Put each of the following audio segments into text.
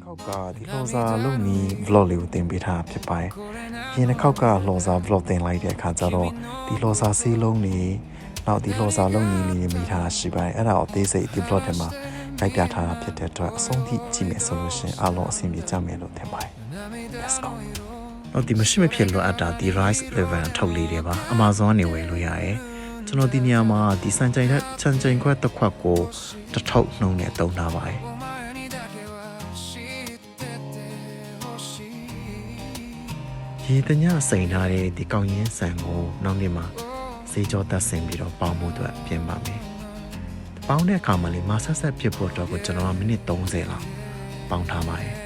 ခောက်ကဒီလောစာလုံးနီ vlog လေးကိုတင်ပေးထားဖြစ်ပါတယ်။ဒီတစ်ခေါက်ကလောစာ vlog တင်လိုက်တဲ့အခါကျတော့ဒီလောစာစီးလုံးနေနောက်ဒီလောစာလုံးနီလေးမိထားတာရှိပါတယ်။အဲ့ဒါကိုအသေးစိတ်ဒီ vlog ထဲမှာရိုက်ပြထားတာဖြစ်တဲ့အတွက်အဆုံးထိကြည့်မယ်ဆိုလို့ရှိရင်အားလုံးအဆင်ပြေကြမယ်လို့ထင်ပါတယ်။ Let's go ။နောက်ဒီမရှိမဖြစ်လို့အပ်တာဒီ rice level ထုတ်လေးတွေပါ Amazon နေဝယ်လို့ရတယ်။ကျွန်တော်ဒီနေရာမှာဒီစံချိန်ခွက်တစ်ခွက်ကိုတစ်ထုပ်နှုံးနဲ့တုံးထားပါတယ်။ရေတညစိန်ထားတဲ့ဒီကောင်းရင်းဆန်ကိုနောက်နေ့မှာစေးကြောတက်ဆင်ပြီးတော့ပေါင်းဖို့အတွက်ပြင်ပါမယ်။ပေါင်းတဲ့အခါမှာလေမဆက်ဆက်ဖြစ်ဖို့တော့ကိုကျွန်တော်ကမိနစ်30လောက်ပေါင်းထားပါတယ်။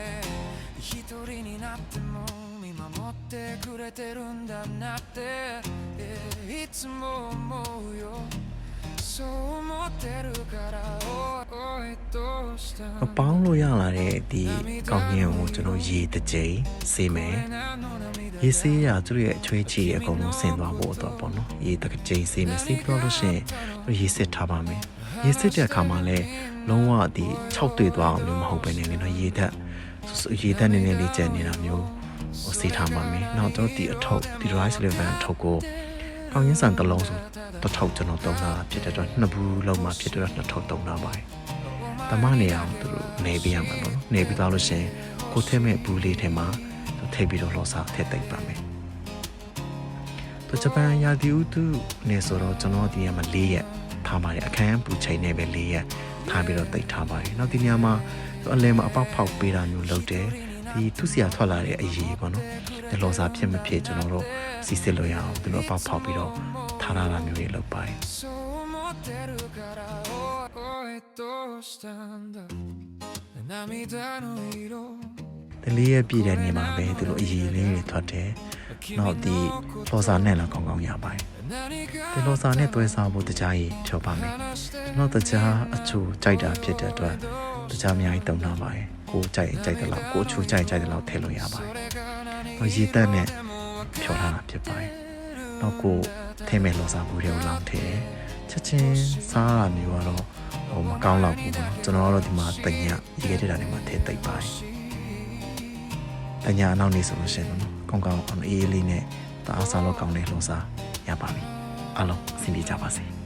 ပေါင်းလို့ရလာတဲ့ဒီကောင်းရင်းကိုကျွန်တော်ရေတစ်ကြိမ်စေးမယ်။ရေစေးရသူတို့ရဲ့အချွေးချီအကုန်လုံးဆင်သွားဖို့တော့ပေါ့နော်။ရေတစ်ကြိမ်စေးမယ်စေးပြောလို့ရှိရင်ရေစစ်ထားပါမယ်။ရေစစ်တဲ့အခါမှာလည်းလုံးဝဒီ6တွေ့သွားအောင်မျိုးမဟုတ်ဘဲနဲ့နော်ရေသက်နည်းနည်းလေးကျန်နေတာမျိုးစေးထားပါမယ်။နောက်တော့ဒီအထုပ်ဒီ rice level အထုပ်ကိုကောင်းရင်းဆန်တစ်လုံးဆိုတစ်ထုပ်ကျွန်တော်တုံးတာဖြစ်တဲ့တော့2ဘူးလုံးမှဖြစ်တဲ့တော့2ထုပ်တုံးတာပါတယ်။တမနေအောင်သူတို့နေပြရမှာနော်။နေပြီးသွားလို့ရှိရင်ကိုထဲမဲ့ဘူးလေးထဲမှာထိပ်ပြီးတော့လောစာထည့်သိပ်ပါမယ်။သူဂျပန်ရာသီဥတုနေဆိုတော့ကျွန်တော်ဒီနေရာမှာ4ရက်ထားပါတယ်အခန်းပူချိန်နဲ့ပဲ4ရက်ထားပြီးတော့သိပ်ထားပါတယ်။နောက်ဒီနေရာမှာအလဲမှာအပေါက်ဖောက်ပေးတာမျိုးလုပ်တယ်။ဒီသူ့စီယာထွက်လာတဲ့အရေးပေါ့နော်။ဒီလောစာဖြစ်မဖြစ်ကျွန်တော်တို့စီစစ်လို့ရအောင်သူတို့အပေါက်ဖောက်ပြီးတော့ထားတာမျိုးတွေလုပ်ပါတယ်။တလေးရပြည့်တဲ့နေမှာပဲသူတို့အရေးလေးတွေထွက်တယ်။နောက်ဒီလောစာနဲ့လည်းကောင်းကောင်းရပါတယ်။ဒီလောစာနဲ့တွဲစားဖို့တခြားကြီးဖြောပါမယ်။နောက်တခြားအချိုကြိုက်တာဖြစ်တဲ့အတွက်တခြားအများကြီးတုံးထားပါတယ်။ကိုကြိုက်တဲ့လောက်ကိုအချိုကြိုက်တဲ့လောက်ထည့်လို့ရပါတယ်။တော့ရေတက်နဲ့ဖြောထားတာဖြစ်ပါတယ်။နောက်ကိုထဲမဲ့လောစာဘူးတွေကိုလောင်းထည့်ချက်ချင်းစားရမျိုးကတော့မကောင်းတော့ဘူးပေါ့။ကျွန်တော်ကတော့ဒီမှာတညရေခဲထည့်တာတွေမှာထည့်သိပ်ပါတယ်။တညာအနောက်နေဆိုလို့ရှိရင်ကောင်းကောင်းအေးအေးလေးနဲ့တအားစားလို့ကောင်းတဲ့လောစာရပါပြီအားလုံးအဆင်ပြေကြပါစေ